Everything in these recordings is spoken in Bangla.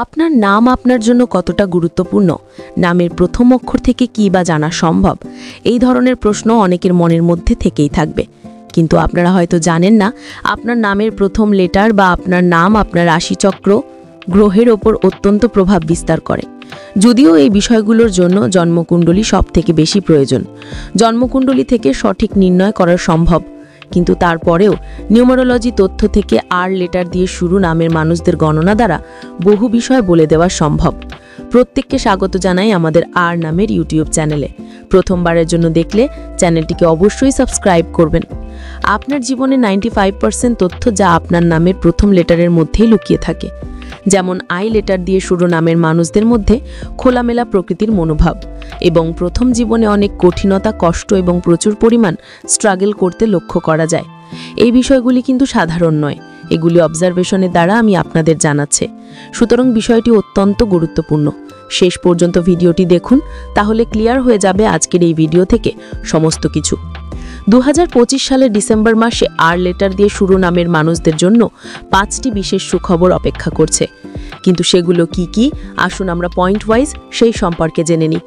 আপনার নাম আপনার জন্য কতটা গুরুত্বপূর্ণ, নামের প্রথম অক্ষর থেকে কী বা জানা সম্ভব, এই ধরনের প্রশ্ন অনেকের মনের মধ্যে থেকেই থাকবে। কিন্তু আপনারা হয়তো জানেন না, আপনার নামের প্রথম লেটার বা আপনার নাম আপনার রাশিচক্র গ্রহের ওপর অত্যন্ত প্রভাব বিস্তার করে। যদিও এই বিষয়গুলোর জন্য জন্মকুণ্ডলী সবথেকে বেশি প্রয়োজন। জন্মকুণ্ডলী থেকে সঠিক নির্ণয় করা সম্ভব, কিন্তু তারপরেও নিউমারোলজি তথ্য থেকে আর লেটার দিয়ে শুরু নামের মানুষদের গণনা দ্বারা বহু বিষয় বলে দেওয়া সম্ভব। প্রত্যেককে স্বাগত জানাই আমাদের আর নামের ইউটিউব চ্যানেলে। প্রথমবারের জন্য দেখলে চ্যানেলটিকে অবশ্যই সাবস্ক্রাইব করবেন। আপনার জীবনে 95% তথ্য যা আপনার নামের প্রথম লেটারের মধ্যেই লুকিয়ে থাকে। যেমন আই লেটার দিয়ে শুরু নামের মানুষদের মধ্যে খোলামেলা প্রকৃতির মনোভাব এবং প্রথম জীবনে অনেক কঠিনতা, কষ্ট এবং প্রচুর পরিমাণ স্ট্রাগল করতে লক্ষ্য করা যায়। এই বিষয়গুলি কিন্তু সাধারণ নয়, এগুলি অবজারভেশনের দ্বারা আমি আপনাদের জানাচ্ছি। সুতরাং বিষয়টি অত্যন্ত গুরুত্বপূর্ণ। শেষ পর্যন্ত ভিডিওটি দেখুন, তাহলে ক্লিয়ার হয়ে যাবে আজকের এই ভিডিও থেকে সমস্ত কিছু। 2025 সালের ডিসেম্বর মাসে আর লেটার দিয়ে শুরু নামের মানুষদের জন্য 5টি বিশেষ সুখবর অপেক্ষা করছে। কিন্তু সেগুলো কি কি, আসুন আমরা পয়েন্ট ওয়াইজ সেই সম্পর্কে জেনে নিই।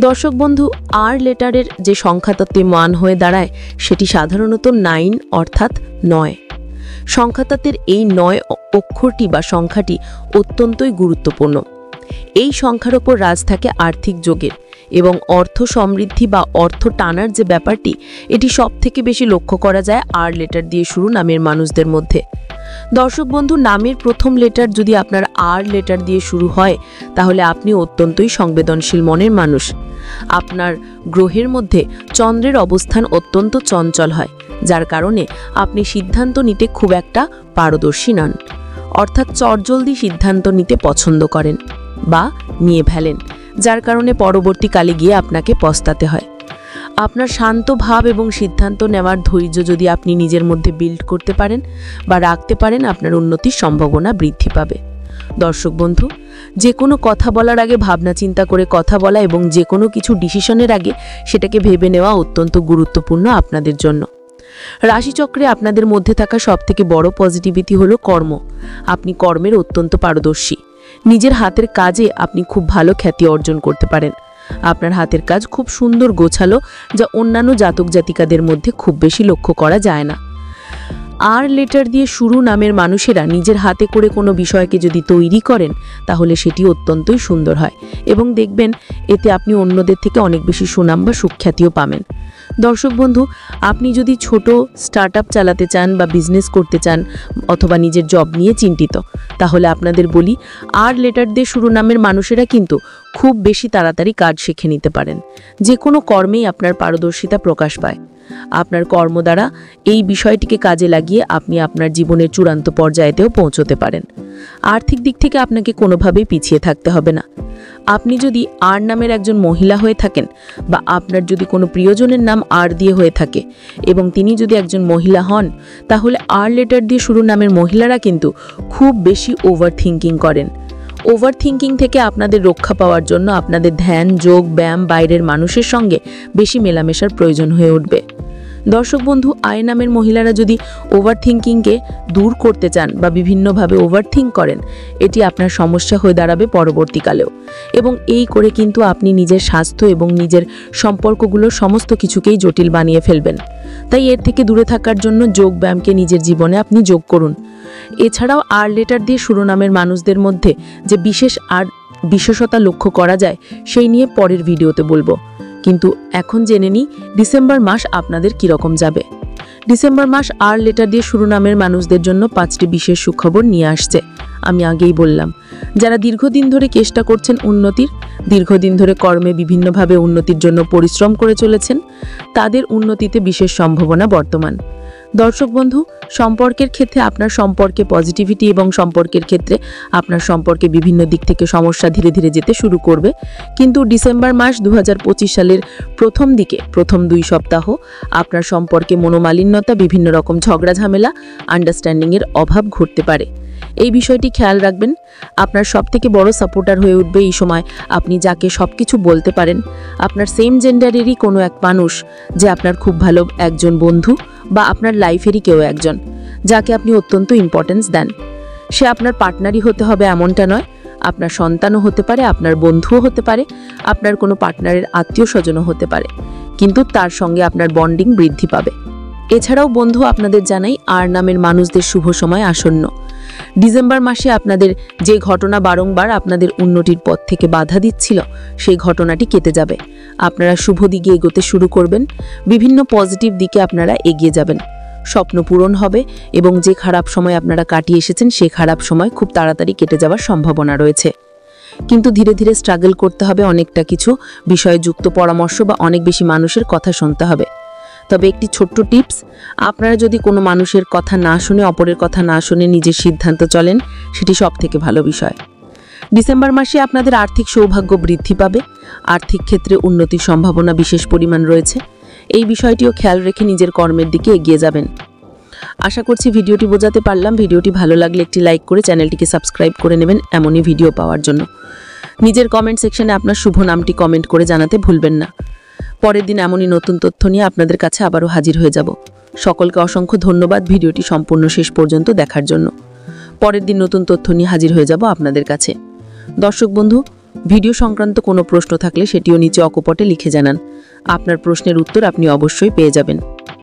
দর্শক বন্ধু, আর লেটারের যে সংখ্যাতত্ত্বে মান হয়ে দাঁড়ায় সেটি সাধারণত 9 অর্থাৎ 9। সংখ্যাতত্ত্বের এই 9 অক্ষরটি বা সংখ্যাটি অত্যন্তই গুরুত্বপূর্ণ। এই সংখ্যার ওপর রাজ থাকে আর্থিক যোগের এবং অর্থ সমৃদ্ধি বা অর্থ টানার যে ব্যাপারটি, এটি সবথেকে বেশি লক্ষ্য করা যায় আর লেটার দিয়ে শুরু নামের মানুষদের মধ্যে। দর্শক বন্ধু, নামের প্রথম লেটার যদি আপনার আর লেটার দিয়ে শুরু হয়, তাহলে আপনি অত্যন্তই সংবেদনশীল মনের মানুষ। আপনার গ্রহের মধ্যে চন্দ্রের অবস্থান অত্যন্ত চঞ্চল হয়, যার কারণে আপনি সিদ্ধান্ত নিতে খুব একটা পারদর্শী নন, অর্থাৎ চটজলদি সিদ্ধান্ত নিতে পছন্দ করেন বা নিয়ে ফেলেন, যার কারণে পরবর্তীকালে গিয়ে আপনাকে পস্তাতে হয়। আপনার শান্ত ভাব এবং সিদ্ধান্ত নেওয়ার ধৈর্য যদি আপনি নিজের মধ্যে বিল্ড করতে পারেন বা রাখতে পারেন, আপনার উন্নতির সম্ভাবনা বৃদ্ধি পাবে। দর্শক বন্ধু, যে কোনো কথা বলার আগে ভাবনা চিন্তা করে কথা বলা এবং যে কোনো কিছু ডিসিশনের আগে সেটাকে ভেবে নেওয়া অত্যন্ত গুরুত্বপূর্ণ আপনাদের জন্য। রাশিচক্রে আপনাদের মধ্যে থাকা সবথেকে বড় পজিটিভিটি হলো কর্ম। আপনি কর্মের অত্যন্ত পারদর্শী। নিজের হাতের কাজে আপনি খুব ভালো খ্যাতি অর্জন করতে পারেন। আপনার হাতের কাজ খুব সুন্দর গোছালো, যা অন্যান্য জাতক জাতিকাদের মধ্যে খুব বেশি লক্ষ্য করা যায় না। আর লেটার দিয়ে শুরু নামের মানুষেরা নিজের হাতে করে কোনো বিষয়কে যদি তৈরি করেন, তাহলে সেটি অত্যন্তই সুন্দর হয় এবং দেখবেন এতে আপনি অন্যদের থেকে অনেক বেশি সুনাম বা সুখ্যাতিও পাবেন। দর্শক বন্ধু, আপনি যদি ছোট স্টার্টআপ চালাতে চান বা বিজনেস করতে চান অথবা নিজের জব নিয়ে চিন্তিত, তাহলে আপনাদের বলি, আর লেটার দিয়ে শুরু নামের মানুষেরা কিন্তু খুব বেশি তাড়াতাড়ি কাজ শিখে নিতে পারেন। যে কোনো কর্মেই আপনার পারদর্শিতা প্রকাশ পায়। আপনার কর্ম দ্বারা এই বিষয়টিকে কাজে লাগিয়ে আপনি আপনার জীবনের চূড়ান্ত পর্যায়েতেও পৌঁছতে পারেন। আর্থিক দিক থেকে আপনাকে কোনোভাবেই পিছিয়ে থাকতে হবে না। আপনি যদি আর নামের একজন মহিলা হয়ে থাকেন বা আপনার যদি কোনো প্রিয়জনের নাম আর দিয়ে হয়ে থাকে এবং তিনি যদি একজন মহিলা হন, তাহলে আর লেটার দিয়ে শুরু নামের মহিলারা কিন্তু খুব বেশি ওভার থিঙ্কিং করেন। ওভার থিঙ্কিং থেকে আপনাদের রক্ষা পাওয়ার জন্য আপনাদের ধ্যান, যোগ, ব্যায়াম, বাইরের মানুষের সঙ্গে বেশি মেলামেশার প্রয়োজন হয়ে উঠবে। দর্শক বন্ধু, আয় নামের মহিলারা যদি ওভার থিঙ্কিংকে দূর করতে চান বা বিভিন্নভাবে ওভার থিঙ্ক করেন, এটি আপনার সমস্যা হয়ে দাঁড়াবে পরবর্তীকালেও, এবং এই করে কিন্তু আপনি নিজের স্বাস্থ্য এবং নিজের সম্পর্কগুলো সমস্ত কিছুকেই জটিল বানিয়ে ফেলবেন। তাই এর থেকে দূরে থাকার জন্য যোগ ব্যায়ামকে নিজের জীবনে আপনি যোগ করুন। এছাড়াও আর লেটার দিয়ে শুরু নামের মানুষদের মধ্যে যে বিশেষতা লক্ষ্য করা যায়, সেই নিয়ে পরের ভিডিওতে বলবো। কিন্তু এখন জেনে নিই ডিসেম্বর মাস আপনাদের কীরকম যাবে। ডিসেম্বর মাস আর লেটার দিয়ে শুরু নামের মানুষদের জন্য 5টি বিশেষ সুখবর নিয়ে আসছে। আমি আগেই বললাম, যারা দীর্ঘদিন ধরে চেষ্টা করছেন উন্নতির, দীর্ঘদিন ধরে কর্মে বিভিন্নভাবে উন্নতির জন্য পরিশ্রম করে চলেছেন, তাদের উন্নতিতে বিশেষ সম্ভাবনা বর্তমান। দর্শক বন্ধু, সম্পর্কের ক্ষেত্রে আপনার সম্পর্কে পজিটিভিটি এবং সম্পর্কের ক্ষেত্রে আপনার সম্পর্কে বিভিন্ন দিক থেকে সমস্যা ধীরে ধীরে যেতে শুরু করবে। কিন্তু ডিসেম্বর মাস 2025 সালের প্রথম দিকে প্রথম 2 সপ্তাহ আপনার সম্পর্কে মনোমালিন্যতা, বিভিন্ন রকম ঝগড়া ঝামেলা, আন্ডারস্ট্যান্ডিংয়ের অভাব ঘটতে পারে। এই বিষয়টি খেয়াল রাখবেন। আপনার সবথেকে বড় সাপোর্টার হয়ে উঠবে এই সময় আপনি যাকে সবকিছু বলতে পারেন। আপনার সেম জেন্ডারেরই কোনো এক মানুষ, যে আপনার খুব ভালো একজন বন্ধু বা আপনার লাইফেরই কেউ একজন, যাকে আপনি অত্যন্ত ইম্পর্টেন্স দেন। সে আপনার পার্টনারই হতে হবে এমনটা নয়, আপনার সন্তানও হতে পারে, আপনার বন্ধুও হতে পারে, আপনার কোনো পার্টনারের আত্মীয় স্বজনও হতে পারে, কিন্তু তার সঙ্গে আপনার বন্ডিং বৃদ্ধি পাবে। এছাড়াও বন্ধু, আপনাদের জানাই আর নামের মানুষদের শুভ সময় আসন্ন। ডিসেম্বর মাসে আপনাদের যে ঘটনা বারংবার আপনাদের উন্নতির পথ থেকে বাধা দিচ্ছিল, সেই ঘটনাটি কেটে যাবে। আপনারা শুভ দিকে এগোতে শুরু করবেন, বিভিন্ন পজিটিভ দিকে আপনারা এগিয়ে যাবেন। স্বপ্ন পূরণ হবে এবং যে খারাপ সময় আপনারা কাটিয়ে এসেছেন সেই খারাপ সময় খুব তাড়াতাড়ি কেটে যাওয়ার সম্ভাবনা রয়েছে। কিন্তু ধীরে ধীরে স্ট্রাগল করতে হবে, অনেকটা কিছু বিষয়যুক্ত পরামর্শ বা অনেক বেশি মানুষের কথা শুনতে হবে। তবে একটি ছোট্ট টিপস, আপনারা যদি কোনো মানুষের কথা না শুনে, অপরের কথা না শুনে নিজের সিদ্ধান্ত চলেন, সেটি সবথেকে ভালো বিষয়। ডিসেম্বর মাসে আপনাদের আর্থিক সৌভাগ্য বৃদ্ধি পাবে, আর্থিক ক্ষেত্রে উন্নতির সম্ভাবনা বিশেষ পরিমাণ রয়েছে। এই বিষয়টিও খেয়াল রেখে নিজের কর্মের দিকে এগিয়ে যাবেন। আশা করছি ভিডিওটি বোঝাতে পারলাম। ভিডিওটি ভালো লাগলে একটি লাইক করে চ্যানেলটিকে সাবস্ক্রাইব করে নেবেন এমনই ভিডিও পাওয়ার জন্য। নিজের কমেন্ট সেকশনে আপনার শুভ নামটি কমেন্ট করে জানাতে ভুলবেন না। পরের দিন এমনই নতুন তথ্য নিয়ে আপনাদের কাছে আবারও হাজির হয়ে যাব। সকলকে অসংখ্য ধন্যবাদ ভিডিওটি সম্পূর্ণ শেষ পর্যন্ত দেখার জন্য। পরের দিন নতুন তথ্য নিয়ে হাজির হয়ে যাব আপনাদের কাছে। দর্শক বন্ধু, ভিডিও সংক্রান্ত কোনো প্রশ্ন থাকলে সেটিও নিচে অকপটে লিখে জানান। আপনার প্রশ্নের উত্তর আপনি অবশ্যই পেয়ে যাবেন।